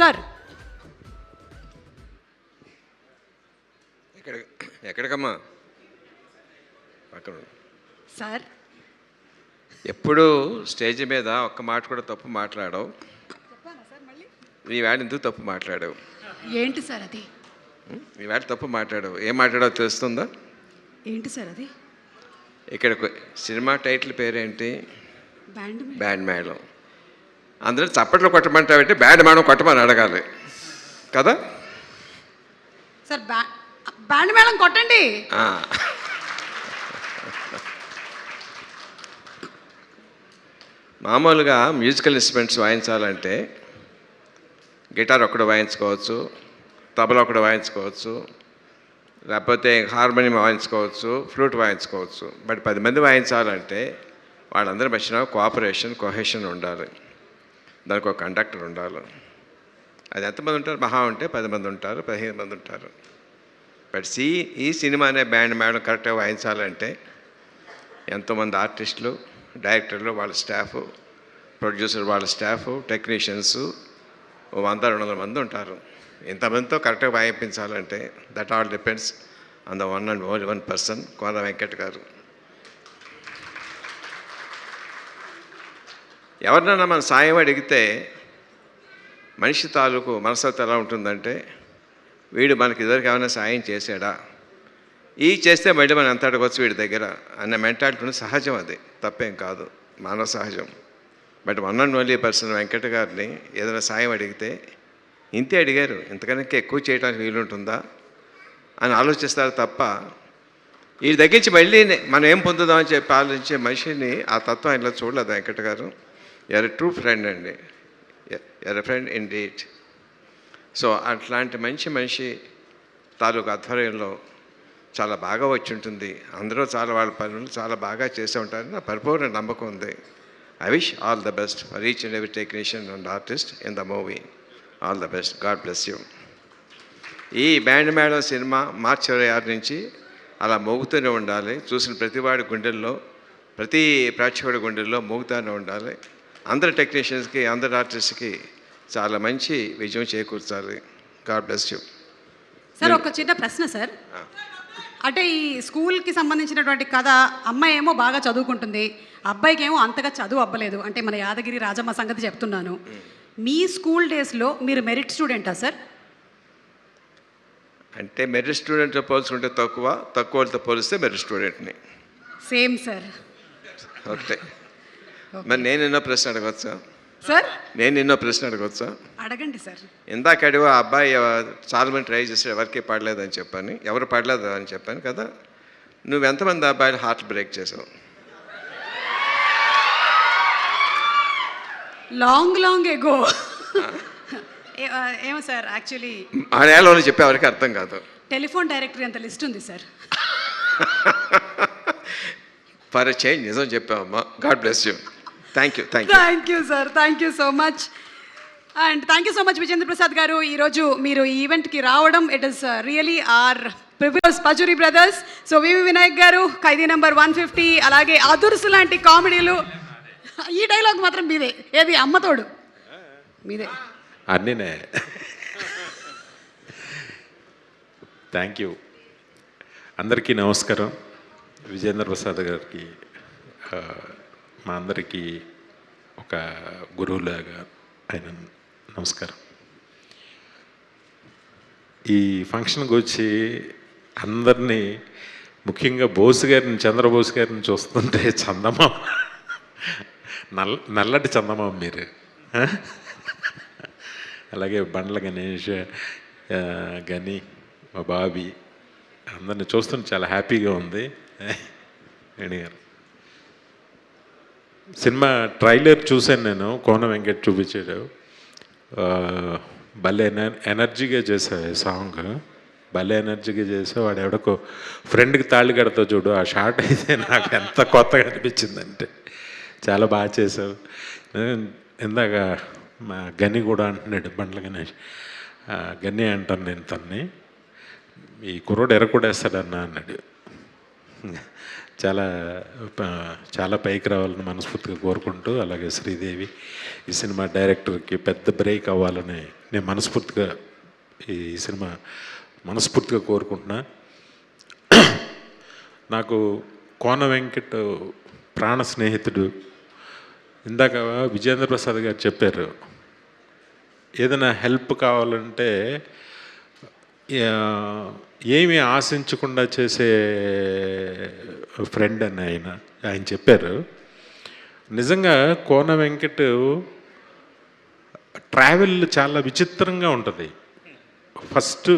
Sir ఎక్కడికమ్మా పక్కన sir ఎప్పుడు stage మీద ఒక్క మాట కూడా తప్పు మాట్లాడవు. నీ వేళ ఎందుకు తప్పు మాట్లాడావు? ఏంటి సార్ అది? నీ వేళ తప్పు మాట్లాడావు. ఏం మాట్లాడావు తెలుస్తుందా? ఏంటి సార్ అది? ఇక్కడ సినిమా టైటిల్ పేరేంటి? బ్యాండ్ మేళం. అందరూ చప్పట్లు కొట్టమంటావంటే బ్యాండ్ మేళం కొట్టమని అడగాలి కదా సార్. బ్యాండ్ మేళం కొట్టండి. మామూలుగా మ్యూజికల్ ఇన్స్ట్రుమెంట్స్ వాయించాలంటే గిటార్ ఒకటి వాయించుకోవచ్చు, తబలా ఒకటి వాయించుకోవచ్చు, లేకపోతే హార్మోనియం వాయించుకోవచ్చు, ఫ్లూట్ వాయించుకోవచ్చు. బట్ 10 మంది వాయించాలంటే వాళ్ళందరి మధ్యన కోఆపరేషన్ కొహెషన్ ఉండాలి. దానికి ఒక కండక్టర్ ఉండాలి. అది ఎంతమంది ఉంటారు? మహా ఉంటే 10 మంది ఉంటారు, 15 మంది ఉంటారు. బట్ ఈ సినిమా అనే బ్యాండ్ మేడం కరెక్ట్గా వాయించాలంటే ఎంతోమంది ఆర్టిస్టులు, డైరెక్టర్లు, వాళ్ళ స్టాఫ్, ప్రొడ్యూసర్ వాళ్ళ స్టాఫ్, టెక్నీషియన్స్ 100-200 మంది ఉంటారు. ఇంతమందితో కరెక్ట్గా వాయించాలంటే that all depends on the one and only one person, Kona Venkat garu. ఎవరినైనా మన సాయం అడిగితే మనిషి తాలూకు మనస్తత్వం ఎలా ఉంటుందంటే, వీడు మనకి ఇద్దరికి ఏమైనా సాయం చేశాడా, చేస్తే మళ్ళీ మనం ఎంత అడగవచ్చు వీడి దగ్గర అన్న మెంటాలిటీ సహజం. అది తప్పేం కాదు, మానవ సహజం. But one and only person Venkata గారిని ఏదైనా సాయం అడిగితే ఇంతే అడిగారు, ఇంతకన్నా ఎక్కువ చేయడానికి వీలుంటుందా అని ఆలోచిస్తారు తప్ప వీడి దగ్గరించి మళ్ళీ మనం ఏం పొందుదామని చెప్పి ఆలోచించే మనిషిని ఆ తత్వం ఇలా చూడలేదు వెంకట గారు. ఎర్ ట్రూ ఫ్రెండ్ అండి, ఎర్ ఫ్రెండ్ ఇన్ డీట్. సో అట్లాంటి మంచి మనిషి తాలూకు ఆధ్వర్యంలో చాలా బాగా వచ్చి ఉంటుంది. అందరూ చాలా వాళ్ళ పనులు చాలా బాగా చేస్తూ ఉంటారని నా పరిపూర్ణ నమ్మకం ఉంది. I wish all the best for each and every technician and artist in the movie. All the best. God bless you. ఈ బ్యాండ్ మేళం సినిమా మార్చి 26 నుంచి అలా మోగుతూనే ఉండాలి. చూసిన ప్రతివాడి గుండెల్లో, ప్రతి ప్రేక్షకుడి గుండెల్లో మోగుతూనే ఉండాలి. అందరి టెక్నీషియన్స్కి, అందరి ఆర్టిస్ట్కి చాలా మంచి విజయం చేకూర్చాలి. God bless you. సార్ ఒక చిన్న ప్రశ్న సార్. అంటే ఈ స్కూల్కి సంబంధించినటువంటి కథ, అమ్మాయి ఏమో బాగా చదువుకుంటుంది, అబ్బాయికి ఏమో అంతగా చదువు అవ్వలేదు. అంటే మన యాదగిరి రాజమ్మ సంగతి చెప్తున్నాను. మీ స్కూల్ డేస్లో మీరు మెరిట్ స్టూడెంటా సార్? అంటే మెరిట్ స్టూడెంట్తో పోల్చుకుంటే తక్కువ, తక్కువ వాళ్ళతో పోలిస్తే మెరిట్ స్టూడెంట్ని. Same sir. ఓకే. మరి నేను ఎన్నో ప్రశ్న అడగవచ్చా సార్? నేను ఎన్నో ప్రశ్న అడగవచ్చా? అడగండి సార్. ఇందాక అడిగి ఆ అబ్బాయి చాలా మంది ట్రై చేస్తే ఎవరికి పడలేదని చెప్పాను, ఎవరు పడలేదు అని చెప్పాను కదా. నువ్వు ఎంతమంది అబ్బాయిలు హార్ట్ బ్రేక్ చేసావు? Long ago. ఏమో సార్, యాక్చువల్లీ ఆ నేలలో చెప్పే ఎవరికి అర్థం కాదు. టెలిఫోన్ డైరెక్టరీ అంత లిస్ట్ ఉంది సార్. ఫర్ చేంజ్ నిజం చెప్పావమ్మా. God bless you. Thank you sir. Thank you so much. And thank you so much Vijayendra Prasad garu. ఈరోజు మీరు ఈ ఈవెంట్కి రావడం, it is really a privilege. పజూరి బ్రదర్స్, సో వివి వినాయక్ గారు, ఖైదీ నంబర్ 150, అలాగే అదుర్సు లాంటి కామెడీలు. ఈ డైలాగ్ మాత్రం మీదే. ఏది అమ్మతోడు మీదే. అన్నీనే. Thank you. అందరికీ నమస్కారం. విజేంద్ర ప్రసాద్ గారికి మా అందరికీ ఒక గురువులాగా ఆయన నమస్కారం. ఈ ఫంక్షన్కి వచ్చి అందరినీ, ముఖ్యంగా బోస్ గారిని, చంద్రబోస్ గారిని చూస్తుంటే చందమామ, నల్లటి చందమామ మీరు. అలాగే బండ్ల గణేష్, గని, మా బాబీ, అందరిని చూస్తుంటే చాలా హ్యాపీగా ఉంది. వేణి గారు, సినిమా ట్రైలర్ చూశాను నేను, కోన వెంకట్ చూపించాడు. భలే ఎనర్జీగా చేసావు సాంగ్, భలే ఎనర్జీగా చేసావు. వాడు ఎవడకో ఫ్రెండ్కి తాళి కడతావు చూడు, ఆ షార్ట్ అయితే నాకు ఎంత కొత్తగా అనిపించిందంటే చాలా బాగా చేసావు. ఇందాక మా గని కూడా అంటున్నాడు, బండ్ల గణేష్, గని అంటాను నేను తన్ని, ఈ కుర్రోడు ఎరకొడేస్తాడన్నా అన్నాడు. చాలా చాలా పైకి రావాలని మనస్ఫూర్తిగా కోరుకుంటూ, అలాగే శ్రీదేవి ఈ సినిమా డైరెక్టర్కి పెద్ద బ్రేక్ అవ్వాలని నేను మనస్ఫూర్తిగా ఈ సినిమా మనస్ఫూర్తిగా కోరుకుంటున్నా. నాకు కోన వెంకట్ ప్రాణ స్నేహితుడు. ఇందాక విజేంద్ర ప్రసాద్ గారు చెప్పారు, ఏదైనా హెల్ప్ కావాలంటే ఏమీ ఆశించకుండా చేసే ఫ్రెండ్ అని ఆయన చెప్పారు. నిజంగా కోన వెంకట్ ట్రావెల్ చాలా విచిత్రంగా ఉంటుంది. ఫస్ట్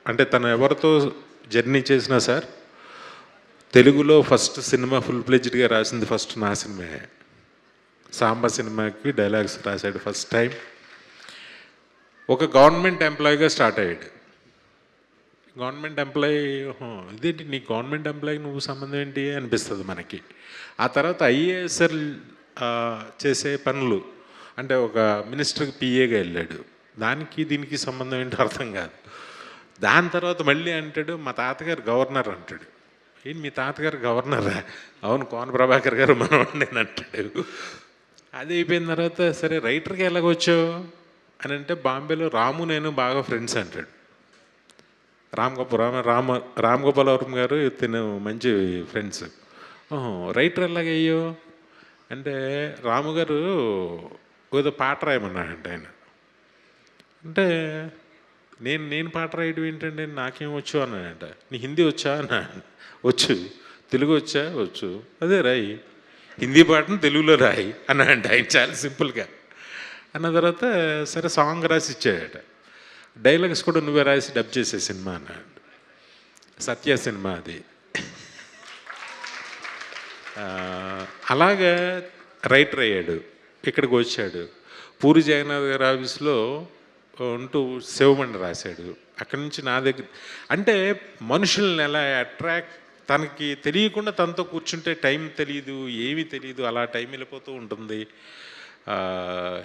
అంటే తను ఎవరితో జర్నీ చేసినా సార్, తెలుగులో ఫస్ట్ సినిమా ఫుల్ ప్లెజ్డ్గా రాసింది ఫస్ట్ నా సినిమా. సాంబ సినిమాకి డైలాగ్స్ రాశాడు ఫస్ట్ టైం. ఒక గవర్నమెంట్ ఎంప్లాయీగా స్టార్ట్ అయ్యాడు. గవర్నమెంట్ ఎంప్లాయీ, ఇదేంటి నీ గవర్నమెంట్ ఎంప్లాయీ నువ్వు సంబంధం ఏంటి అనిపిస్తుంది మనకి. ఆ తర్వాత ఐఏఎస్ఎల్ చేసే పనులు, అంటే ఒక మినిస్టర్కి పిఏగా వెళ్ళాడు. దానికి దీనికి సంబంధం ఏంటో అర్థం కాదు. దాని తర్వాత మళ్ళీ అంటాడు మా తాతగారు గవర్నర్ అంటాడు. ఏంటి మీ తాతగారు గవర్నరా? అవును, కోన ప్రభాకర్ గారు మనవాడు నేను అంటాడు. అది అయిపోయిన తర్వాత సరే రైటర్కి ఎలాగొచ్చావు అని అంటే బాంబేలో రాము నేను బాగా ఫ్రెండ్స్ అంటాడు. రామ్ గోపాలవరం గారు తిను మంచి ఫ్రెండ్స్. రైటర్ ఎలాగయ్యో అంటే రాము గారు ఏదో పాట రాయమన్నాడంట ఆయన. అంటే నేను పాట రాయడం ఏంటంటే నాకేం వచ్చు అన్నాడంట. నీ హిందీ వచ్చా అన్నా. వచ్చు. తెలుగు వచ్చా? వచ్చు. అదే రాయి, హిందీ పాటను తెలుగులో రాయి అన్నాడంట ఆయన చాలా సింపుల్గా. అన్న తర్వాత సరే సాంగ్ రాసి ఇచ్చాడట. డైలాగ్స్ కూడా నువ్వే రాసి డబ్ చేసే సినిమా అన్నాడు. సత్య సినిమా అది. అలాగా రైటర్ అయ్యాడు. ఇక్కడికి వచ్చాడు. పూరి జగన్నాథ్ గారి ఆఫీస్లో ఉంటూ శివమండి రాశాడు. అక్కడి నుంచి నా దగ్గర అంటే మనుషుల్ని ఎలా అట్రాక్ట్, తనకి తెలియకుండా తనతో కూర్చుంటే టైం తెలియదు, ఏమీ తెలియదు, అలా టైం వెళ్ళిపోతూ ఉంటుంది.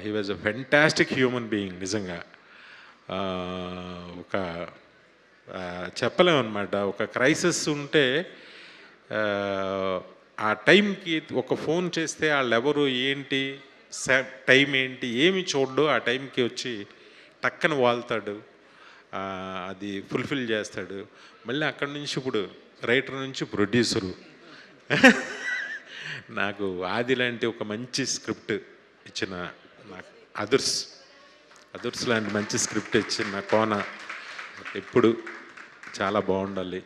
He was a fantastic human being నిజంగా. ఒక చెప్పలేమన్నమాట. ఒక క్రైసిస్ ఉంటే ఆ టైంకి ఒక ఫోన్ చేస్తే వాళ్ళు ఎవరు ఏంటి టైం ఏంటి ఏమి చూడ్డు, ఆ టైంకి వచ్చి టక్కన వాళ్తాడు, అది ఫుల్ఫిల్ చేస్తాడు. మళ్ళీ అక్కడి నుంచి ఇప్పుడు రైటర్ నుంచి ప్రొడ్యూసరు. నాకు ఆది లాంటి ఒక మంచి స్క్రిప్ట్ ఇచ్చిన నాకు అదుర్స్ లాంటి మంచి స్క్రిప్ట్ ఇచ్చిన కోన ఎప్పుడు చాలా బాగుండాలి.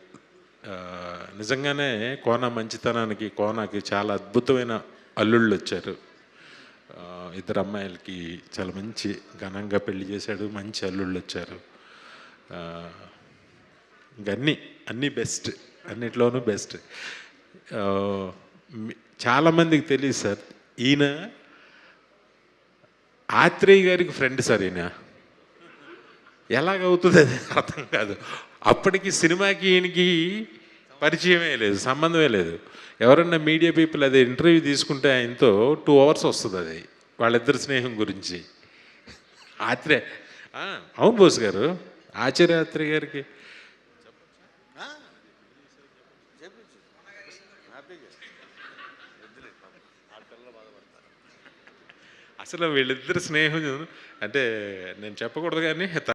నిజంగానే కోన మంచితనానికి, కోనకి చాలా అద్భుతమైన అల్లుళ్ళు వచ్చారు. ఇద్దరు అమ్మాయిలకి చాలా మంచి ఘనంగా పెళ్లి చేశాడు, మంచి అల్లుళ్ళు వచ్చారు. ఇంకన్నీ బెస్ట్, అన్నిట్లోనూ బెస్ట్. చాలామందికి తెలియదు సార్, ఈయన ఆత్రేయ గారికి ఫ్రెండ్ సార్. ఈయన ఎలాగవుతుంది అది అర్థం కాదు. అప్పటికి సినిమాకి ఈయనకి పరిచయమే లేదు, సంబంధమే లేదు. ఎవరన్నా మీడియా పీపుల్ అదే ఇంటర్వ్యూ తీసుకుంటే ఆయనతో 2 hours వస్తుంది అది వాళ్ళిద్దరి స్నేహం గురించి. ఆత్రేయ అవును బోస్ గారు, ఆచార్య ఆత్రేయ గారికి అసలు వీళ్ళిద్దరి స్నేహం అంటే నేను చెప్పకూడదు కానీ